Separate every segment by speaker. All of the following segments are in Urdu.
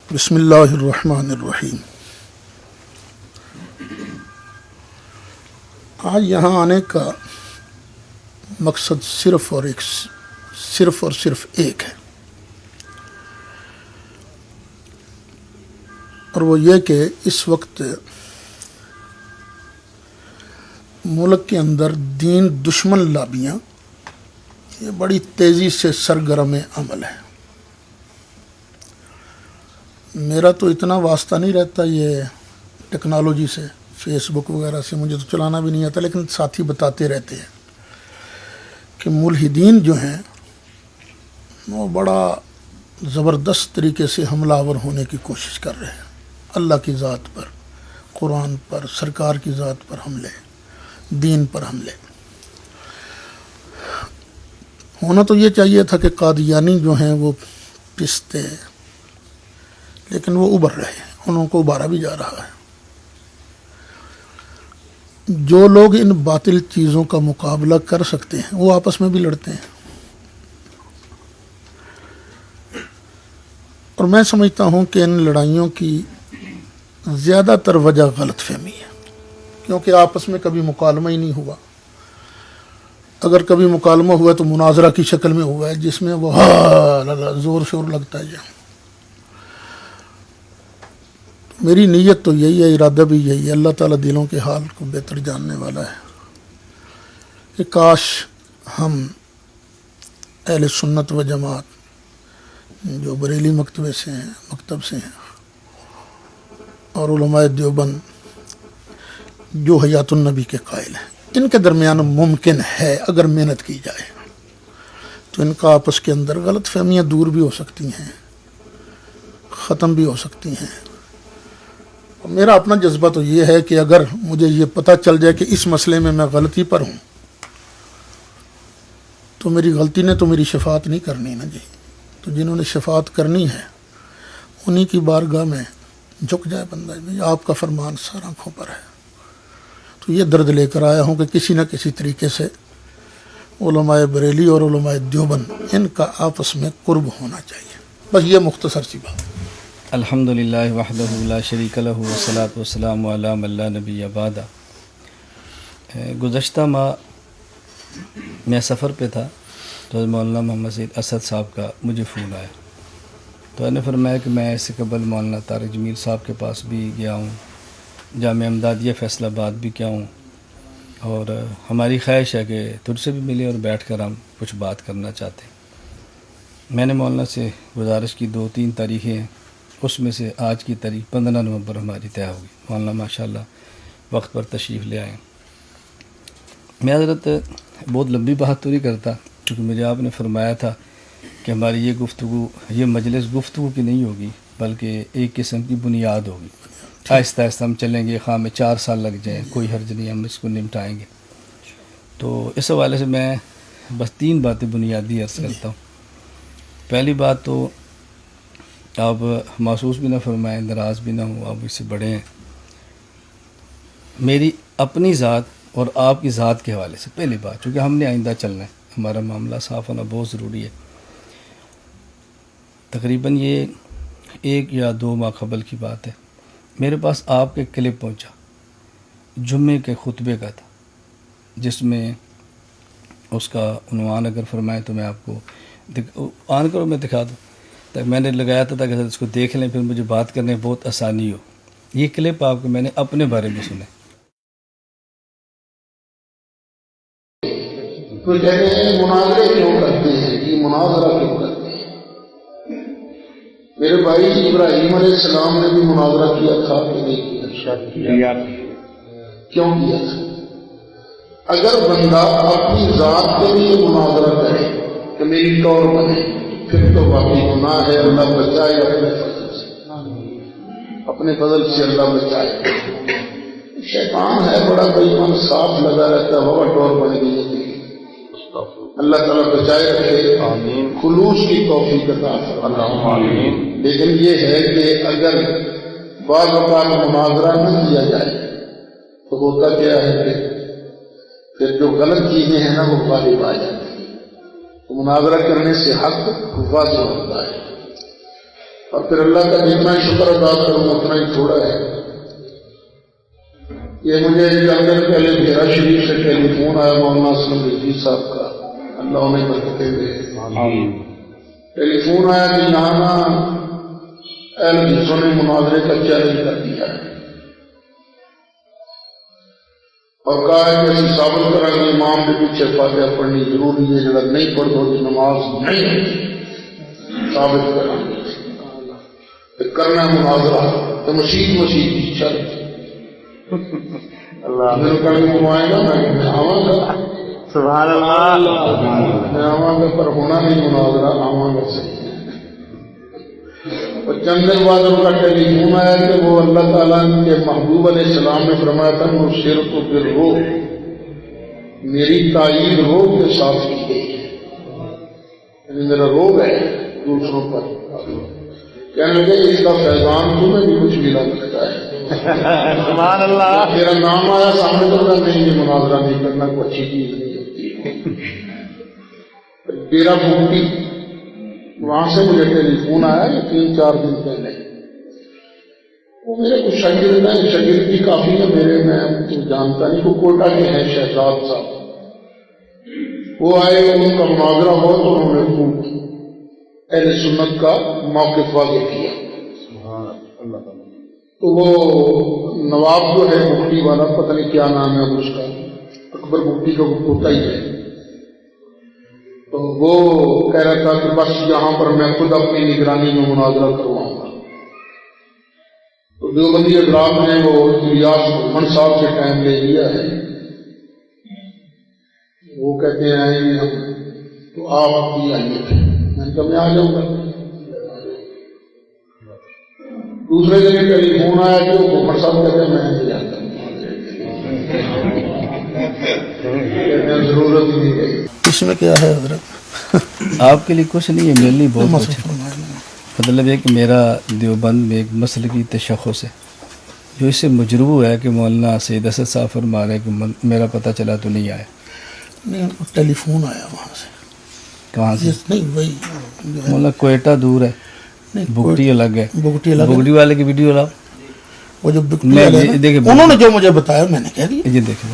Speaker 1: بسم اللہ الرحمن الرحیم۔ آج یہاں آنے کا مقصد صرف اور صرف ایک ہے، اور وہ یہ کہ اس وقت ملک کے اندر دین دشمن لابیاں یہ بڑی تیزی سے سرگرم عمل ہے۔ میرا تو اتنا واسطہ نہیں رہتا یہ ٹیکنالوجی سے، فیس بک وغیرہ سے مجھے تو چلانا بھی نہیں آتا، لیکن ساتھی بتاتے رہتے ہیں کہ ملحدین جو ہیں وہ بڑا زبردست طریقے سے حملہ آور ہونے کی کوشش کر رہے ہیں، اللہ کی ذات پر، قرآن پر، سرکار کی ذات پر حملے، دین پر حملے۔ ہونا تو یہ چاہیے تھا کہ قادیانی جو ہیں وہ پستے، لیکن وہ ابھر رہے ہیں، انہوں کو ابھارا بھی جا رہا ہے۔ جو لوگ ان باطل چیزوں کا مقابلہ کر سکتے ہیں وہ آپس میں بھی لڑتے ہیں، اور میں سمجھتا ہوں کہ ان لڑائیوں کی زیادہ تر وجہ غلط فہمی ہے، کیونکہ آپس میں کبھی مکالمہ ہی نہیں ہوا۔ اگر کبھی مکالمہ ہوا تو مناظرہ کی شکل میں ہوا ہے، جس میں وہ زور شور لگتا ہے۔ میری نیت تو یہی ہے، ارادہ بھی یہی ہے، اللہ تعالیٰ دلوں کے حال کو بہتر جاننے والا ہے، کہ کاش ہم اہل سنت و جماعت جو بریلی مکتب سے ہیں اور علماء دیوبند جو حیات النبی کے قائل ہیں، ان کے درمیان ممکن ہے اگر محنت کی جائے تو ان کا آپس کے اندر غلط فہمیاں دور بھی ہو سکتی ہیں، ختم بھی ہو سکتی ہیں۔ میرا اپنا جذبہ تو یہ ہے کہ اگر مجھے یہ پتہ چل جائے کہ اس مسئلے میں غلطی پر ہوں تو میری غلطی نے تو میری شفاعت نہیں کرنی نا جی، تو جنہوں نے شفاعت کرنی ہے انہی کی بارگاہ میں جھک جائے بندہ، جی آپ کا فرمان سر آنکھوں پر ہے۔ تو یہ درد لے کر آیا ہوں کہ کسی نہ کسی طریقے سے علماء بریلی اور علماء دیوبند ان کا آپس میں قرب ہونا چاہیے، بس یہ مختصر سی بات۔
Speaker 2: الحمدللہ وحدہ لا شریک لہ والصلاۃ والسلام علی من لا نبی بعدہ۔ گزشتہ ماہ میں سفر پہ تھا تو مولانا محمد سید اسد صاحب کا مجھے فون آیا، تو انہوں نے فرمایا کہ میں اس سے قبل مولانا طارق جمیل صاحب کے پاس بھی گیا ہوں، جامعہ امدادیہ فیصل آباد بھی کیا ہوں، اور ہماری خواہش ہے کہ تجھ سے بھی ملے اور بیٹھ کر ہم کچھ بات کرنا چاہتے ہیں۔ میں نے مولانا سے گزارش کی 2-3 تاریخیں ہیں، اس میں سے آج کی تاریخ 15 نومبر ہماری طے ہوگی۔ مولانا ماشاءاللہ وقت پر تشریف لے آئے۔ میں حضرت بہت لمبی بات تو نہیں کرتا، کیونکہ مجھے آپ نے فرمایا تھا کہ ہماری یہ گفتگو، یہ مجلس گفتگو کی نہیں ہوگی بلکہ ایک قسم کی بنیاد ہوگی، آہستہ آہستہ ہم چلیں گے، خواہ میں 4 سال لگ جائیں کوئی حرج نہیں، ہم اس کو نمٹائیں گے۔ تو اس حوالے سے میں بس 3 باتیں بنیادی عرض کرتا ہوں۔ پہلی بات تو آپ محسوس بھی نہ فرمائیں، ناراض بھی نہ ہوں، آپ اس سے بڑے ہیں۔ میری اپنی ذات اور آپ کی ذات کے حوالے سے پہلی بات، چونکہ ہم نے آئندہ چلنا ہے، ہمارا معاملہ صاف ہونا بہت ضروری ہے۔ تقریباً یہ 1 یا 2 ماہ قبل کی بات ہے، میرے پاس آپ کے کلپ پہنچا، جمعے کے خطبے کا تھا، جس میں اس کا عنوان اگر فرمائیں تو میں آپ کو آن کرو میں دکھا دوں، تک میں نے لگایا تھا تاکہ اس کو دیکھ لیں، پھر مجھے بات کرنے میں بہت آسانی ہو۔ یہ کلپ آپ کو میں نے اپنے بارے میں سنا۔
Speaker 1: تو کہتے ہیں مناظرے کیوں کرتے ہیں، یہ مناظرہ کیوں کرتے ہیں؟ میرے بھائی ابراہیم علیہ السلام نے بھی مناظرہ کیا تھا کہ نہیں کیا؟ کیوں کیا تھا؟ اگر بندہ اپنی ذات کے لیے مناظرہ کرے کہ میری طور بنے، پھر تو واقعی گناہ ہے، اللہ بچائے اپنے فضل سے اللہ بچائے۔ شیطان ہے بڑا بے ایمان، صاف لگا رہتا ہے، ہوا ٹور بن گئی ہے، اللہ تعالیٰ بچائے رکھے، خلوص کی توفیق عطا فرمائے۔ لیکن یہ ہے کہ اگر بعض اوقات مناظرہ نہ کیا جائے تو ہوتا کیا ہے کہ پھر جو غلط چیزیں ہیں نا وہ غالب آ جاتی ہیں، تو مناظرہ کرنے سے حق واضح ہوتا ہے۔ اور پھر اللہ کا جتنا شکر ادا کروں اتنا ہی تھوڑا ہے. یہ مجھے چند دن پہلے بھیرا شریف سے ٹیلی فون آیا مولانا اسلم رضوی صاحب کا، اللہ انہیں برکتیں دے. ٹیلی فون آیا کہ یہاں نا اہل حدیثوں نے مناظرے کا چیلنج کر دیا ہے اور کہا ہے کہ اسی ثابت کرا کہ امام کے پیچھے فاتحہ پڑھنی ضروری ہے، جڑا نہیں پڑھ دو کہ نماز نہیں ثابت کرا کرنا مناظرہ تو مسیح چل اللہ گھمائے گا میں آواں گا.
Speaker 3: سبحان اللہ.
Speaker 1: میں آواں گا پر ہونا نہیں مناظرہ، آواں گا صحیح. اور چند دن بعد ان کا ٹیلی فون آیا کہ وہ اللہ تعالیٰ کے محبوب علیہ السلام نے فرمایا تھا وہ شیر کو پھر روح، میری تائید روح کے ساتھ کی گئی ہے، یعنی میرا روح ہے دوسروں پر. کہنے لگے اس کا فیضان تمہیں بھی کچھ ملا لگتا ہے.
Speaker 3: سبحان اللہ.
Speaker 1: میرا نام آیا سامنے کرنا نہیں، یہ مناظرہ نہیں کرنا، کوئی اچھی چیز نہیں ہوتی. ڈیرا مفتی وہاں سے مجھے ٹیلی فون آیا یہ 3-4 دن پہلے. وہ میرے کچھ شاگرد ہیں، شاگرد بھی کافی ہیں میرے، میں جانتا نہیں، وہ کوٹا کے ہیں شہزاد صاحب. وہ آئے ان کا مناظرہ ہو تو انہوں نے خوب اہل سنت کا موقف واضح کیا. تو وہ نواب جو ہے مفتی والا، پتہ نہیں کیا نام ہے اس کا، اکبر مفتی کا وہ پوتا ہی ہے، تو وہ کہہ رہا تھا کہ بس یہاں پر میں خود اپنی نگرانی میں مناظرہ کرواؤں گا. تو دیوبندی حضرات نے وہ الیاس محمد صاحب سے ٹائم لے لیا ہے، وہ کہتے ہیں آئیں گے ہم، تو آپ بھی آئیے. میں نے کہا میں آ جاؤں گا. دوسرے دن ٹیلی فون آیا کہ وہ محمد صاحب کہتے ہیں میں نہیں آتا، ضرورت ہی نہیں ہے. اس میں کیا ہے حضرت؟
Speaker 2: آپ کے لیے کچھ نہیں ہے، میرے لیے بہت کچھ ہے. مطلب یہ کہ میرا دیوبند میں ایک مسلکی تشخص ہے جو اس سے مجروح ہے کہ مولانا سید اسد صاحب فرما رہے کہ میرا پتہ چلا تو نہیں آیا.
Speaker 1: نہیں ٹیلی فون آیا وہاں سے.
Speaker 2: کہاں سے؟
Speaker 1: نہیں وہی
Speaker 2: مولانا کوئٹہ دور ہے، بگٹی الگ ہے.
Speaker 1: بگٹی الگ،
Speaker 2: بگٹی والے کی ویڈیو لاؤ.
Speaker 1: وہ جو انہوں نے جو مجھے بتایا میں نے کہہ دیا.
Speaker 2: یہ دیکھیں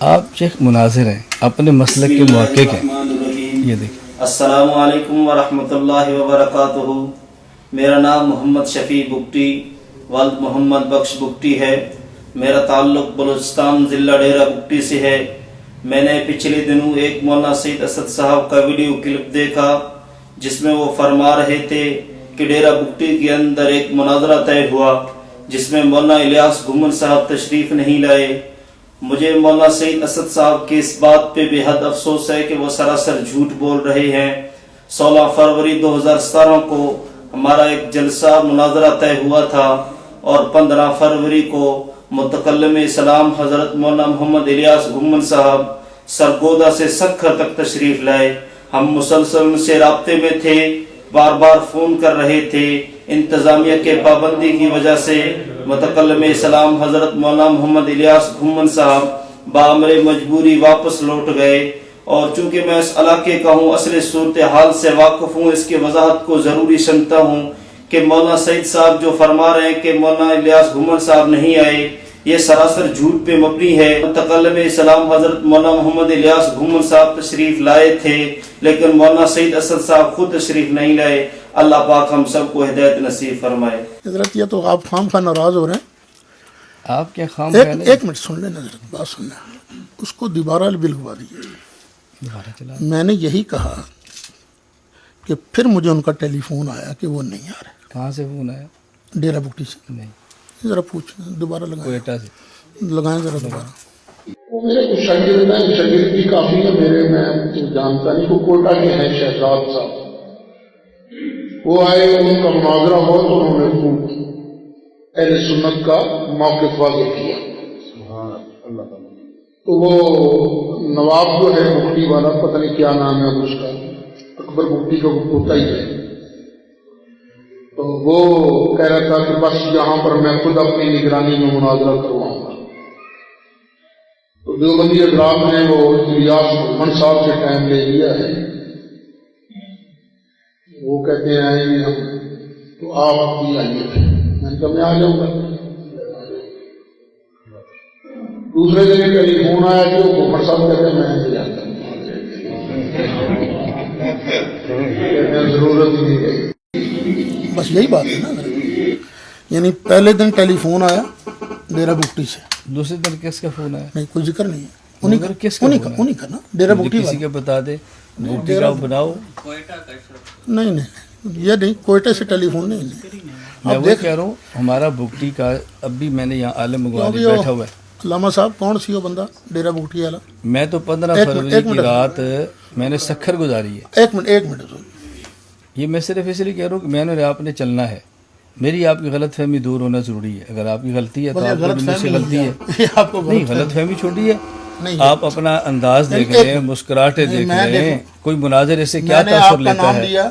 Speaker 2: آپ شیخ مناظر ہیں، اپنے مسلک کے محقق ہیں. یہ دیکھیں.
Speaker 4: السلام علیکم ورحمۃ اللہ وبرکاتہ. میرا نام محمد شفیع بگٹی والد محمد بخش بگٹی ہے. میرا تعلق بلوچستان ضلع ڈیرہ بگٹی سے ہے. میں نے پچھلے دنوں ایک مولانا سید اسد صاحب کا ویڈیو کلپ دیکھا جس میں وہ فرما رہے تھے کہ ڈیرہ بگٹی کے اندر ایک مناظرہ طے ہوا جس میں مولانا الیاس گھومن صاحب تشریف نہیں لائے. مجھے مولانا سید اسد صاحب کے اس بات پہ بے حد افسوس ہے کہ وہ سراسر جھوٹ بول رہے ہیں. 16 فروری 2017 کو ہمارا ایک جلسہ مناظرہ طے ہوا تھا اور 15 فروری کو متکلم اسلام حضرت مولانا محمد الیاس گھومن صاحب سرگودا سے سکھر تک تشریف لائے. ہم مسلسل ان سے رابطے میں تھے، بار بار فون کر رہے تھے. انتظامیہ کے پابندی کی وجہ سے متکلم اسلام حضرت مولانا محمد الیاس گھومن صاحب بامر مجبوری واپس لوٹ گئے. اور چونکہ میں اس علاقے کا ہوں، اصل صورتحال سے واقف ہوں، اس کی وضاحت کو ضروری سمجھتا ہوں کہ مولانا سعید صاحب جو فرما رہے ہیں کہ مولانا الیاس گھومن صاحب نہیں آئے، یہ سراسر جھوٹ پہ مبنی ہے. متکلم اسلام حضرت مولانا محمد الیاس گھومن صاحب تشریف لائے تھے لیکن مولانا سعید اسد صاحب خود تشریف نہیں لائے. اللہ پاک ہم سب کو ہدایت نصیب فرمائے.
Speaker 1: حضرت یہ تو آپ خام خواہ ناراض ہو رہے ہیں.
Speaker 2: آپ کے خام
Speaker 1: ایک منٹ سن لیں حضرت، بات سن لیں. اس کو دوبارہ بلگوا دیجیے. میں نے یہی کہا کہ پھر مجھے ان کا ٹیلی فون آیا کہ وہ نہیں آ رہے.
Speaker 2: کہاں سے فون آیا؟
Speaker 1: ڈیرہ بگٹی سے.
Speaker 2: نہیں،
Speaker 1: ذرا پوچھیں دوبارہ لگائیں.
Speaker 2: کوئٹہ سے
Speaker 1: لگائیں ذرا دوبارہ. وہ میرے کچھ شاگرد ہیں، شاگرد بھی کافی ہیں میرے، میں جانتا نہیں، وہ کوٹا کے ہیں شہزاد صاحب. وہ آئے ان کا مناظرہ ہو تو انہوں نے خوب اہل سنت کا موقف واضح کیا. تو وہ نواب جو ہے مفتی والا، پتہ نہیں کیا نام ہے اس کا، اکبر مفتی کا وہ پوتا ہی ہے، تو وہ کہہ رہا تھا کہ بس یہاں پر میں خود اپنی نگرانی میں مناظرہ کرواؤں گا. تو دیوبندی حضرات نے وہ الیاس محمد صاحب سے ٹائم لے لیا ہے. وہ کہتے ہیں آئیں گے ہم، تو آپ بھی آئیے تھے، میں نے کہا میں آ جاؤں گا۔ دوسرے دن ٹیلی فون آیا کہ وہ گوبر صاحب کہتے ہیں میں انتظار کروں گا، ضرورت ہی نہیں ہے۔ بس یہی بات ہے نا، یعنی پہلے دن ٹیلی فون آیا ڈیرہ بگٹی سے،
Speaker 2: دوسرے دن کس کا فون آیا؟
Speaker 1: نہیں کوئی ذکر نہیں ہے، انہیں کا
Speaker 2: کس کا
Speaker 1: انہیں کا نا ڈیرہ بگٹی
Speaker 2: کسی
Speaker 1: والا۔
Speaker 2: کا بتا دے، بگٹی کا بناؤ۔
Speaker 1: نہیں نہیں یہ نہیں، کوئٹہ سے ٹیلی فون نہیں۔
Speaker 2: میں وہ کہہ رہا ہوں ہمارا بگٹی کا، اب بھی میں نے یہاں عالم مغوالی بیٹھا ہوا ہے۔
Speaker 1: علامہ صاحب کون سی وہ بندہ ڈیرہ بگٹی والا؟
Speaker 2: میں تو 15 فروری کی رات میں نے سکھر گزاری ہے۔
Speaker 1: ایک منٹ
Speaker 2: یہ میں صرف اس لیے کہہ رہا ہوں کہ میں نے آپ نے چلنا ہے، میری آپ کی غلط فہمی دور ہونا ضروری ہے۔ اگر آپ کی غلطی ہے تو آپ کی مجھ سے غلطی ہے،
Speaker 1: آپ کو
Speaker 2: نہیں غلط فہمی چھوٹی ہے۔
Speaker 1: نہیں،
Speaker 2: آپ اپنا انداز دیکھ رہے ہیں، مسکراہٹیں دیکھ رہے ہیں، کوئی مناظر سے کیا
Speaker 1: میں نے
Speaker 2: تاثر
Speaker 1: آپ کا
Speaker 2: لیتا
Speaker 1: نام
Speaker 2: ہے؟
Speaker 1: لیا،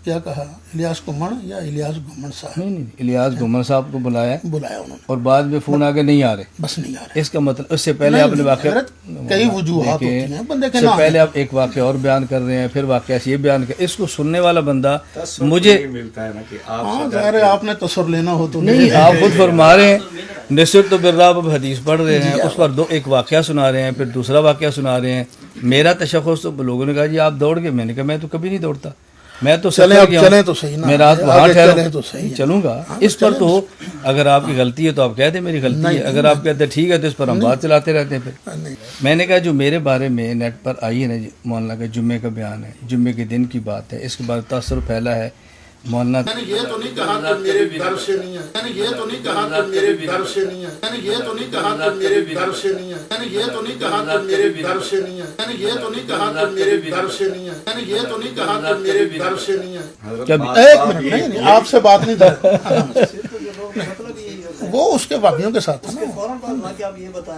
Speaker 1: کیا کہا الیاس گمن یا الیاس گمن صاحب؟
Speaker 2: نہیں الیاس گھومن صاحب کو بلایا
Speaker 1: بلایا انہوں نے،
Speaker 2: اور بعد میں فون آگے نہیں آ رہے،
Speaker 1: بس نہیں آ رہے۔
Speaker 2: اس کا مطلب اس سے پہلے آپ نے واقعہ
Speaker 1: حضرت کئی وجوہات ہوتی ہیں بندے کے
Speaker 2: اس سے
Speaker 1: نام،
Speaker 2: پہلے آپ ایک واقعہ اور بیان کر رہے ہیں، پھر واقعہ سے یہ بیان کر، اس کو سننے والا بندہ مجھے
Speaker 1: ہاں ظاہر ہے آپ نے تصور لینا ہو تو
Speaker 2: نہیں، آپ خود فرما رہے ہیں نصر تو بالراب اب حدیث پڑھ رہے ہیں، اس پر ایک واقعہ سنا رہے ہیں، پھر دوسرا واقعہ سنا رہے ہیں۔ میرا تشخص تو لوگوں نے کہا جی آپ دوڑ گئے، میں نے کہا میں تو کبھی نہیں دوڑتا، میں تو
Speaker 1: چلیں
Speaker 2: سفر
Speaker 1: اب
Speaker 2: گیا
Speaker 1: چلیں
Speaker 2: ہوں،
Speaker 1: تو صحیح نا،
Speaker 2: میں رات وہاں
Speaker 1: آگے
Speaker 2: ٹھہرا
Speaker 1: چلیں تو صحیح ہے۔
Speaker 2: چلوں گا اس پر تو اگر آپ کی غلطی ہے تو آپ کہہ دیں میری غلطی ہے، اگر آپ کہتے ہیں ٹھیک ہے تو اس پر ہم بات چلاتے رہتے ہیں۔ پھر
Speaker 1: نہیں
Speaker 2: میں نے کہا جو میرے بارے میں نیٹ پر آئی ہے نا جی، مولانا کا جمعے کا بیان ہے، جمعے کے دن کی بات ہے، اس کے بعد تاثر پھیلا ہے مولانا۔
Speaker 1: میں نے یہ تو نہیں کہا کہ میرے گھر سے نہیں ہے، میں نے یہ تو نہیں کہا کہ میرے گھر سے نہیں ہے، میں نے یہ تو نہیں کہا کہ میرے گھر سے نہیں ہے، میں نے یہ تو نہیں کہا کہ میرے گھر سے نہیں ہے، میں نے یہ تو نہیں کہا کہ میرے گھر سے نہیں ہے، میں نے یہ تو نہیں کہا کہ میرے گھر سے نہیں ہے۔
Speaker 2: کیا
Speaker 1: ایک منٹ، نہیں آپ سے بات نہیں تھا، وہ اس کے باقیوں کے ساتھ تھا نا،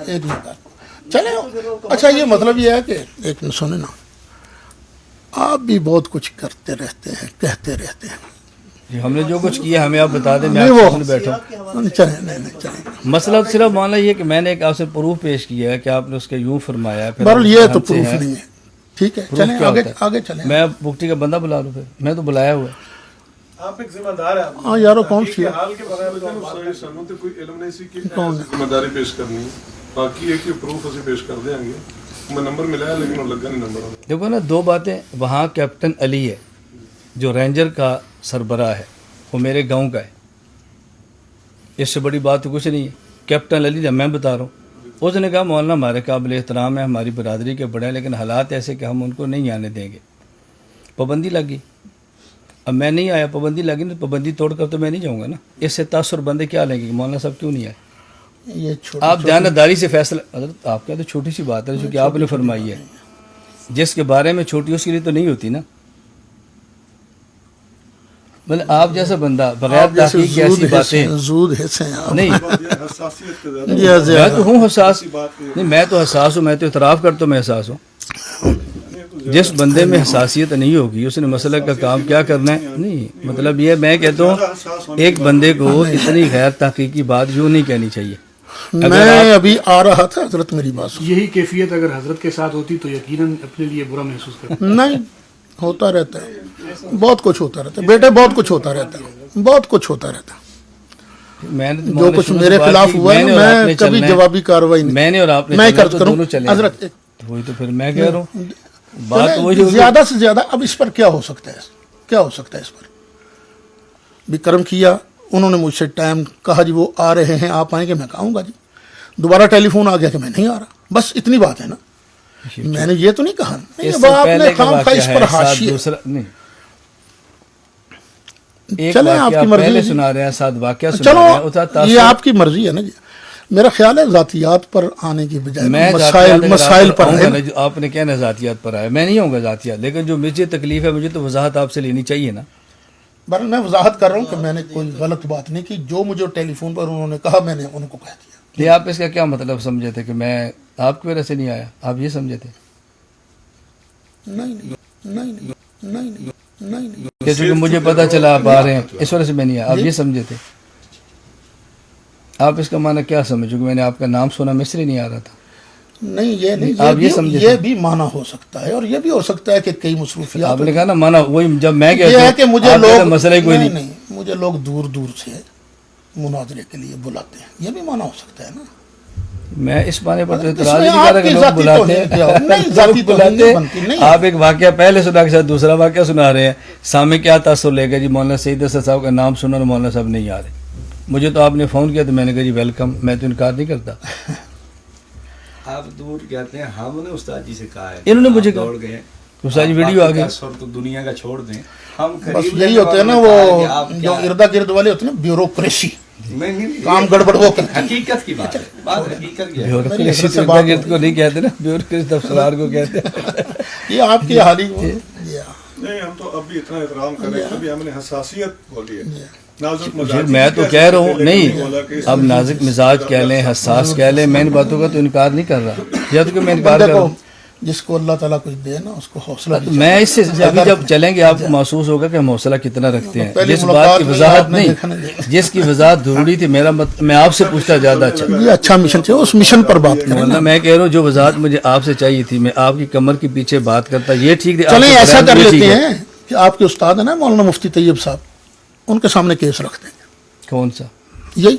Speaker 1: ایک منٹ چلیں۔ اچھا یہ مطلب یہ ہے کہ ایک منٹ سنیں نا، آپ بھی بہت کچھ کرتے رہتے ہیں، کہتے رہتے ہیں،
Speaker 2: جی ہم نے جو کچھ کیا ہمیں آپ بتا دیں، میں
Speaker 1: نہیں
Speaker 2: آپ کے
Speaker 1: وہ
Speaker 2: سامنے بیٹھا ہوں۔
Speaker 1: چلیں، نہیں چلیں،
Speaker 2: مسئلہ صرف معاملہ یہ کہ میں نے ایک آپ سے پروف پیش کیا ہے کہ آپ نے اس کے یوں فرمایا ہے، پھر
Speaker 1: بہرحال یہ تو
Speaker 2: ہم سے
Speaker 1: پروف
Speaker 2: ہے۔
Speaker 1: نہیں ہے، ٹھیک ہے
Speaker 2: پروف
Speaker 1: چلیں
Speaker 2: کیا
Speaker 1: آگے
Speaker 2: ہوتا ہے؟
Speaker 1: آگے چلیں۔
Speaker 2: میں بگٹی کا بندہ بلا لوں، پھر میں تو بلایا ہوا ہے۔
Speaker 5: آپ ایک ذمہ دار ہیں،
Speaker 1: ہاں یارو کون سی ہے؟
Speaker 5: حال کے بغیر تو سانوں تے کوئی علم نہیں سی کہ
Speaker 1: کون ہے؟
Speaker 5: ذمہ داری پیش کرنی، باقی ایک پروف اسی پیش کر دیں گے۔ میں نمبر ملایا لیکن وہ لگا نہیں نمبر۔
Speaker 2: دیکھو نا دو باتیں، وہاں کیپٹن علی ہے جو رینجر کا سربراہ ہے، وہ میرے گاؤں کا ہے، اس سے بڑی بات تو کچھ نہیں ہے۔ کیپٹن علی جب میں بتا رہا ہوں، اس نے کہا مولانا ہمارے قابل احترام ہے، ہماری برادری کے بڑے ہیں، لیکن حالات ایسے کہ ہم ان کو نہیں آنے دیں گے۔ پابندی لگی، اب میں نہیں آیا، پابندی لگی نا، پابندی توڑ کر تو میں نہیں جاؤں گا نا۔ اس سے تاثر بندے کیا لیں گے کہ مولانا صاحب کیوں نہیں آئے؟
Speaker 1: یہ چھوٹا
Speaker 2: آپ دیانتداری سے فیصلہ، حضرت آپ کا تو چھوٹی سی بات ہے جو کہ آپ نے فرمائی ہے، جس کے بارے میں چھوٹی اس کے لیے تو نہیں ہوتی نا۔ مطلب آپ جیسا بندہ بغیر تحقیق کی ایسی باتیں
Speaker 1: زود حصے ہیں آپ،
Speaker 2: نہیں،
Speaker 5: حساسیت کے زیادہ
Speaker 1: یہ
Speaker 2: میں
Speaker 1: زیادہ
Speaker 2: تو ہوں حساس، نہیں میں تو حساس ہوں، میں تو اعتراف کرتا ہوں میں حساس ہوں۔ جس بندے میں حساسیت نہیں ہوگی اس نے مسئلہ کا کام کیا کرنا ہے؟ نہیں مطلب یہ میں کہتا ہوں ایک بندے کو اتنی غیر تحقیقی بات یوں نہیں کہنی چاہیے۔
Speaker 1: میں ابھی آ رہا تھا حضرت، میری بات سن۔
Speaker 6: یہی کیفیت اگر حضرت کے ساتھ ہوتی تو یقیناً اپنے لیے برا محسوس کرتا۔
Speaker 1: نہیں ہوتا رہتا ہے، بہت کچھ ہوتا رہتا ہے بیٹے، بہت کچھ ہوتا رہتا ہے، بہت کچھ ہوتا رہتا ہے۔
Speaker 2: میں نے
Speaker 1: جو کچھ میرے خلاف ہوا ہے میں کبھی جوابی کارروائی نہیں،
Speaker 2: میں نے اور آپ نے
Speaker 1: میں
Speaker 2: چلنا
Speaker 1: کرتا
Speaker 2: تو
Speaker 1: کروں
Speaker 2: دونوں چلے
Speaker 1: حضرت۔
Speaker 2: وہی تو پھر میں کہہ رہا ہوں بات وہی ہوگی۔
Speaker 1: زیادہ سے زیادہ اب اس پر کیا ہو سکتا ہے، کیا ہو سکتا ہے اس پر؟ بھی کرم کیا، انہوں نے مجھ سے ٹائم کہا جی وہ آ رہے ہیں آپ آئیں گے، میں کہوں گا جی، دوبارہ ٹیلی فون آ گیا کہ میں نہیں آ رہا، بس اتنی بات ہے نا۔ میں نے یہ تو نہیں کہا، نہیں
Speaker 2: اس
Speaker 1: اب
Speaker 2: سے
Speaker 1: آپ
Speaker 2: پہلے
Speaker 1: نے
Speaker 2: کا
Speaker 1: خام خواہ اس
Speaker 2: واقعہ
Speaker 1: پر
Speaker 2: ہے، ساتھ
Speaker 1: حاشیہ،
Speaker 2: دوسرا نہیں، ایک
Speaker 1: چلیں آپ
Speaker 2: واقعہ
Speaker 1: کی مرضی
Speaker 2: پہلے
Speaker 1: ہے جی۔
Speaker 2: سنا رہے ہیں، ساتھ واقعہ سنا رہے ہیں، اتنا
Speaker 1: چلو یہ
Speaker 2: تاثر
Speaker 1: آپ کی مرضی ہے نا جی۔ میرا خیال ہے ذاتیات پر آنے کی بجائے
Speaker 2: میں
Speaker 1: مسائل پر ہے نا۔
Speaker 2: آپ نے کہنا ذاتیات پر آیا، میں نہیں ہوں گا ذاتیات، لیکن جو مجھے تکلیف ہے مجھے تو وضاحت آپ سے لینی چاہیے نا۔
Speaker 1: بہرحال میں وضاحت کر رہا ہوں کہ میں نے کوئی غلط بات نہیں کی، جو مجھے ٹیلی فون پر انہوں نے کہا میں نے ان کو کہہ دیا۔
Speaker 2: یہ آپ اس کا کیا مطلب سمجھے تھے کہ میں آپ کی وجہ سے نہیں آیا؟ آپ یہ سمجھے تھے
Speaker 1: نہیں نہیں نہیں نہیں نہیں نہیں نہیں نہیں
Speaker 2: جیسے کہ مجھے پتا چلا آپ آ رہے ہیں اس وجہ سے میں نہیں آیا، آپ یہ سمجھے تھے؟ آپ اس کا معنی کیا سمجھو کہ میں نے آپ کا نام سنا میں اس لیے نہیں آ رہا تھا؟
Speaker 1: نہیں یہ نہیں
Speaker 2: آپ یہ سمجھے
Speaker 1: یہ بھی معنی ہو سکتا ہے، اور یہ بھی ہو سکتا ہے کہ کئی مصروفیات
Speaker 2: آپ نے کہا نا مانا وہی جب میں
Speaker 1: یہ ہے کہ مجھے لوگ
Speaker 2: مسئلہ ہی کوئی نہیں
Speaker 1: نہیں مجھے لوگ دور دور سے مناظرے کے لیے بلاتے ہیں، یہ بھی معنی ہو سکتا ہے نا.
Speaker 2: میں اس معنی پر تو
Speaker 1: اس
Speaker 2: اعتراض
Speaker 1: میں
Speaker 2: نہیں کر رہا
Speaker 1: آپ
Speaker 2: کہ
Speaker 1: کی
Speaker 2: لوگ
Speaker 1: ذاتی
Speaker 2: بلاتے
Speaker 1: توہین کیا ہو؟
Speaker 2: ہیں
Speaker 1: نہیں، ذاتی
Speaker 2: لوگ
Speaker 1: توہین
Speaker 2: بلاتے
Speaker 1: نہیں بنتی، نہیں.
Speaker 2: آپ ایک واقعہ پہلے سنا کے ساتھ دوسرا واقعہ سنا رہے ہیں، سامنے کیا تاثر لے گا جی مولانا سعید اسد صاحب کا نام سنا اور مولانا صاحب نہیں آ رہے. مجھے تو آپ نے فون کیا تو میں نے کہا جی ویلکم، میں تو انکار نہیں کرتا.
Speaker 7: آپ دور کہتے ہیں، ہم نے استاد جی سے کہا ہے،
Speaker 2: انہوں نے مجھے
Speaker 7: آپ
Speaker 2: کہا
Speaker 7: دوڑ گئے
Speaker 2: استاد جی ویڈیو آ گئی.
Speaker 7: تو دنیا کا چھوڑ دیں، ہم
Speaker 1: بس یہی ہوتے ہیں نا وہ جو اردا گرد والے ہوتے ہیں نا، بیوروکریسی، کام گڑبڑ وہ کرتے ہیں.
Speaker 7: حقیقت کی بات ہے، بات حقیقت کی ہے.
Speaker 2: بیوروکریسی تو ارد-گرد کو نہیں کہتے نا، بیوروکریسی افسران کو کہتے ہیں.
Speaker 1: یہ آپ کی حالی
Speaker 5: نہیں، ہم تو اب بھی اتنا احترام کریں، ابھی ہم نے حساسیت بولی ہے.
Speaker 2: میں تو کہہ رہا ہوں نہیں، اب نازک مزاج کہہ لیں، حساس کہہ لیں، میں ان باتوں کا تو انکار نہیں کر رہا. یا تو کہ میں انکار کر رہا ہوں،
Speaker 1: جس کو اللہ تعالیٰ کچھ دے نا اس کو حوصلہ بھی
Speaker 2: میں اس سے ابھی جب چلیں گے آپ کو محسوس ہوگا کہ ہم حوصلہ کتنا رکھتے ہیں.
Speaker 1: پہلی
Speaker 2: جس بات
Speaker 1: ملاقات
Speaker 2: کی
Speaker 1: میں
Speaker 2: وضاحت
Speaker 1: آپ نے
Speaker 2: نہیں،
Speaker 1: دیکھا نہیں.
Speaker 2: جس کی وضاحت ضروری تھی، میرا میں آپ سے پوچھتا زیادہ اچھا.
Speaker 1: یہ اچھا مشن چاہیے، اس مشن پر بات کریں.
Speaker 2: ورنہ میں کہہ رہا ہوں جو وضاحت مجھے آپ سے چاہیے تھی، میں آپ کی کمر کے پیچھے بات کرتا، یہ ٹھیک تھی.
Speaker 1: چلیں ایسا کر لیتے ہیں کہ آپ کے استاد ہیں نا مولانا مفتی طیب صاحب، ان کے سامنے کیس رکھ دیں گے.
Speaker 2: کون سا؟
Speaker 1: یہی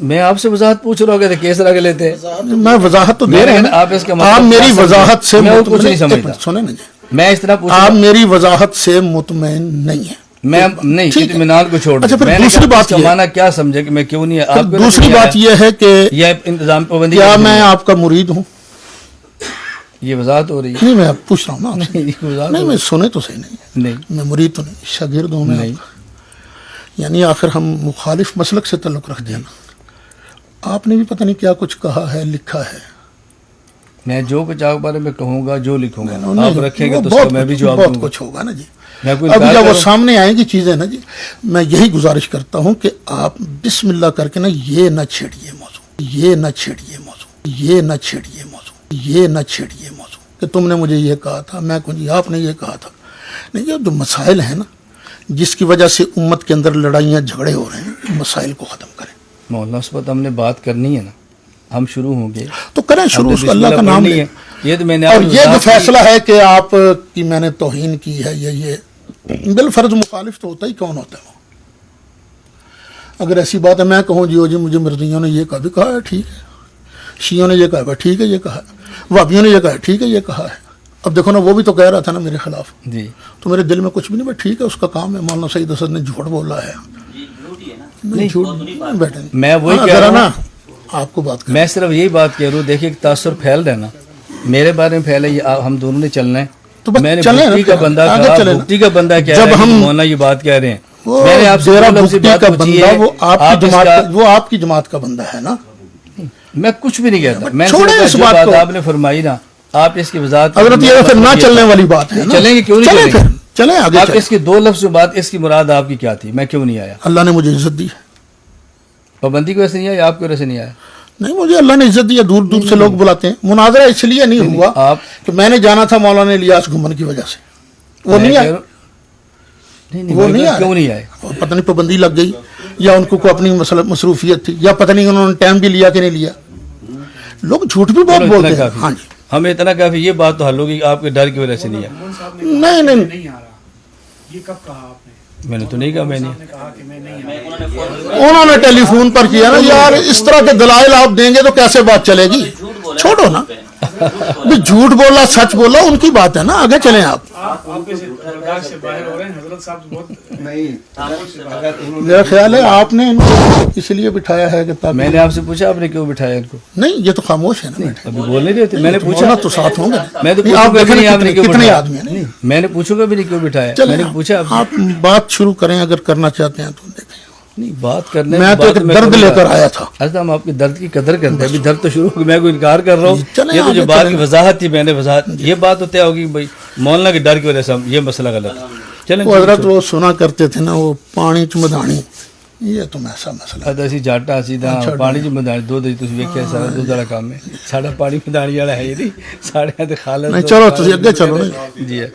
Speaker 2: میں آپ سے وضاحت پوچھ رہا ہوں کہ کیس رکھ لیتے ہیں.
Speaker 1: میں وضاحت تو دے رہے ہیں.
Speaker 2: آپ اس کا
Speaker 1: آپ میری وضاحت سے
Speaker 2: میں کچھ نہیں سمجھتا.
Speaker 1: سنیں نا جی،
Speaker 2: میں اس طرح پوچھ
Speaker 1: آپ میری وضاحت سے مطمئن نہیں ہیں.
Speaker 2: میں نہیں اطمینان کو چھوڑ.
Speaker 1: اچھا پھر دوسری بات یہ
Speaker 2: مانا کیا سمجھے کہ میں کیوں نہیں آپ کو.
Speaker 1: دوسری بات یہ ہے کہ
Speaker 2: یہ انتظام پابندی
Speaker 1: کیا میں آپ کا مرید ہوں؟
Speaker 2: یہ وضاحت ہو رہی ہے.
Speaker 1: نہیں میں پوچھ رہا ہوں نا آپ سے.
Speaker 2: وضاحت
Speaker 1: نہیں میں سنے تو صحیح نہیں،
Speaker 2: نہیں
Speaker 1: میں مرید تو نہیں، شاگرد ہوں میں.
Speaker 2: نہیں.
Speaker 1: یعنی آخر ہم مخالف مسلک سے تعلق رکھتے ہیں نا. آپ نے بھی پتہ نہیں کیا کچھ کہا ہے، لکھا ہے.
Speaker 2: میں جو کچھ آپ بارے میں کہوں گا، جو لکھوں گا
Speaker 1: نہیں،
Speaker 2: آپ رکھیں گے
Speaker 1: وہ
Speaker 2: تو اس کا میں بھی جواب
Speaker 1: بہت
Speaker 2: دوں گا.
Speaker 1: کچھ ہوگا نا جی.
Speaker 2: میں کوئی
Speaker 1: اب
Speaker 2: انکار
Speaker 1: جب
Speaker 2: کر
Speaker 1: وہ
Speaker 2: رہا ہوں.
Speaker 1: سامنے آئیں گی چیزیں نا جی، میں یہی گزارش کرتا ہوں کہ آپ بسم اللہ کر کے نا یہ نہ چھیڑیے موضوع، یہ نہ چھیڑیے موضوع، یہ نہ چھیڑیے موضوع، یہ نہ چھیڑیے موضوع کہ تم نے مجھے یہ کہا تھا، میں کہوں جی آپ نے یہ کہا تھا. نہیں، یہ جو مسائل ہیں نا جس کی وجہ سے امت کے اندر لڑائیاں جھگڑے ہو رہے ہیں، مسائل کو ختم کریں.
Speaker 2: مولانا اس پر ہم نے بات کرنی ہے نا، ہم شروع ہوں گے
Speaker 1: تو کریں شروع، اس کو اللہ کا نام لیں.
Speaker 2: یہ تو میں نے
Speaker 1: اور یہ جو فیصلہ ہے کہ آپ کی میں نے توہین کی ہے، یہ بالفرض مخالف تو ہوتا ہی کون ہوتا ہے وہ. اگر ایسی بات ہے میں کہوں جی مجھے مرزیوں نے یہ کہا بھی کہا ہے، ٹھیک ہے. شیعوں نے یہ کہا ہے، ٹھیک ہے یہ کہا ہے. وہابیوں نے یہ کہا ہے، ٹھیک ہے یہ کہا ہے. اب دیکھو نا وہ بھی تو کہہ رہا تھا نا میرے خلاف،
Speaker 2: جی. تو
Speaker 1: میرے دل میں کچھ بھی نہیں. بٹ ٹھیک ہے، اس کا کام ہے. مولانا سعید اسد نے جھوٹ بولا ہے. نہیں جھوٹ نہیں بیٹھے.
Speaker 2: میں وہی کہہ رہا ہوں
Speaker 1: نا آپ کو بات
Speaker 2: میں صرف یہی بات کہہ رہا ہوں. دیکھیے ایک تاثر پھیل رہا ہے نا، میرے بارے میں پھیلا، یہ ہم دونوں نے چلنا ہے.
Speaker 1: تو بس
Speaker 2: میں نے
Speaker 1: چلیں نا،
Speaker 2: بھٹی کا بندہ
Speaker 1: آگے
Speaker 2: کہا،
Speaker 1: چلیں نا.
Speaker 2: بھٹی کا بندہ کہہ
Speaker 1: جب
Speaker 2: رہا ہے
Speaker 1: ہم-
Speaker 2: کہ مولانا یہ بات کہہ رہے ہیں.
Speaker 1: وہ
Speaker 2: میں نے آپ سے
Speaker 1: ڈیرہ
Speaker 2: دو لفظ
Speaker 1: بھٹی
Speaker 2: بات
Speaker 1: کا
Speaker 2: پوچھی
Speaker 1: بندہ،
Speaker 2: ہے،
Speaker 1: وہ آپ
Speaker 2: آپ
Speaker 1: کی
Speaker 2: اس
Speaker 1: جماعت
Speaker 2: کا-
Speaker 1: کا، وہ آپ کی جماعت کا بندہ ہے نا.
Speaker 2: میں کچھ بھی نہیں کہتا. میں
Speaker 1: چھوڑیں
Speaker 2: صرف
Speaker 1: اس
Speaker 2: جو
Speaker 1: بات
Speaker 2: بات
Speaker 1: کو.
Speaker 2: آپ نے فرمائی نا، آپ اس کی وضاحت.
Speaker 1: حضرت یہ پھر نہ چلنے والی بات ہے نا.
Speaker 2: چلیں گے، کیوں نہیں
Speaker 1: چلیں
Speaker 2: چلیں گے؟
Speaker 1: پھر چلیں آگے
Speaker 2: آپ
Speaker 1: چلیں.
Speaker 2: اس کی دو لفظ جو بات، اس کی مراد آپ کی کیا تھی؟ میں کیوں نہیں آیا؟
Speaker 1: اللہ نے مجھے عزت دی ہے.
Speaker 2: پابندی کی وجہ سے نہیں آیا، آپ کی وجہ سے نہیں آیا.
Speaker 1: نہیں، مجھے اللہ نے عزت دی ہے. دور دور سے لوگ بلاتے ہیں. مناظرہ اس لیے نہیں ہوا
Speaker 2: آپ
Speaker 1: کہ میں نے جانا تھا مولانا الیاس گھمن کی وجہ سے. وہ نہیں آئے. وہ نہیں آئے.
Speaker 2: کیوں نہیں آئے؟
Speaker 1: پتہ نہیں پابندی لگ گئی، یا ان کو اپنی مصروفیت تھی، یا پتہ نہیں انہوں نے ٹائم بھی لیا کہ نہیں لیا. لوگ جھوٹ بھی بہت
Speaker 2: چلو
Speaker 1: بولتے
Speaker 2: اتنا
Speaker 1: ہیں.
Speaker 2: کافی.
Speaker 1: ہاں جی.
Speaker 2: ہمیں اتنا کافی، یہ بات تو حل ہوگی، آپ کے ڈر کی وجہ سے نہیں آیا.
Speaker 1: نہیں نہیں
Speaker 6: نہیں آ رہا. یہ کب کہا آپ نے؟
Speaker 2: میں نے تو نہیں کہا. میں نے
Speaker 6: کہا کہ میں نہیں آ رہا.
Speaker 1: انہوں نے ٹیلی فون پر کیا نا. یار اس طرح کے دلائل آپ دیں گے تو کیسے بات چلے گی؟ چھوڑو نا. جھوٹ بولا سچ بولا ان کی بات ہے نا. آگے چلیں آپ.
Speaker 6: آپ کے کردار سے باہر ہو رہے ہیں. حضرت صاحب بہت
Speaker 7: نہیں،
Speaker 1: میرا خیال ہے آپ نے ان کو اس لیے بٹھایا ہے کہ تاکہ
Speaker 2: میں نے آپ سے پوچھا آپ نے کیوں بٹھایا ان کو؟
Speaker 1: نہیں، یہ تو خاموش ہے نا.
Speaker 2: ابھی بول نہیں رہے تھے. میں نے پوچھا
Speaker 1: بولنا تو ساتھ ہوں گے.
Speaker 2: میں تو
Speaker 1: نہیں، آپ
Speaker 2: پوچھوں گا بھی
Speaker 1: دیکھیں
Speaker 2: نہیں آپ نے کیوں
Speaker 1: کتنے
Speaker 2: بٹھایا.
Speaker 1: آدمی ہیں.
Speaker 2: نہیں، میں نے پوچھوں گا بھی نہیں کیوں بٹھایا. میں
Speaker 1: چلیں
Speaker 2: نے پوچھا
Speaker 1: آپ بات شروع کریں اگر کرنا چاہتے ہیں تو دیکھیں.
Speaker 2: نہیں، بات کرنے
Speaker 1: میں تو
Speaker 2: بات
Speaker 1: ایک
Speaker 2: میں
Speaker 1: درد
Speaker 2: کروں
Speaker 1: لے
Speaker 2: گا.
Speaker 1: کر آیا تھا.
Speaker 2: حضرت ہم آپ کی درد کی قدر کرتے ہیں. ابھی درد تو شروع ہو گیا. میں کوئی انکار کر رہا ہوں.
Speaker 1: چلیں
Speaker 2: یہ تو جو
Speaker 1: آگے
Speaker 2: بات
Speaker 1: چلیں.
Speaker 2: کی وضاحت تھی، میں نے وضاحت یہ بات تو طے ہوگی بھائی مولانا کے ڈر کی وجہ سے ہم یہ مسئلہ غلط ہے. چلیں
Speaker 1: وہ حضرت وہ سنا کرتے تھے نا، وہ پانی چمدانی، یہ تو ایسا مسئلہ ہے.
Speaker 2: اسی جاٹا سیدھا پانی چ مدانی دو دے تسی ویکھیا سارا دودھ والا کام ہے. ساڈا پانی مدانی والا ہے یہ نہیں. ساڈے تے خالص
Speaker 1: نہیں چلو تسی اگے چلو نا.
Speaker 2: جی ہے.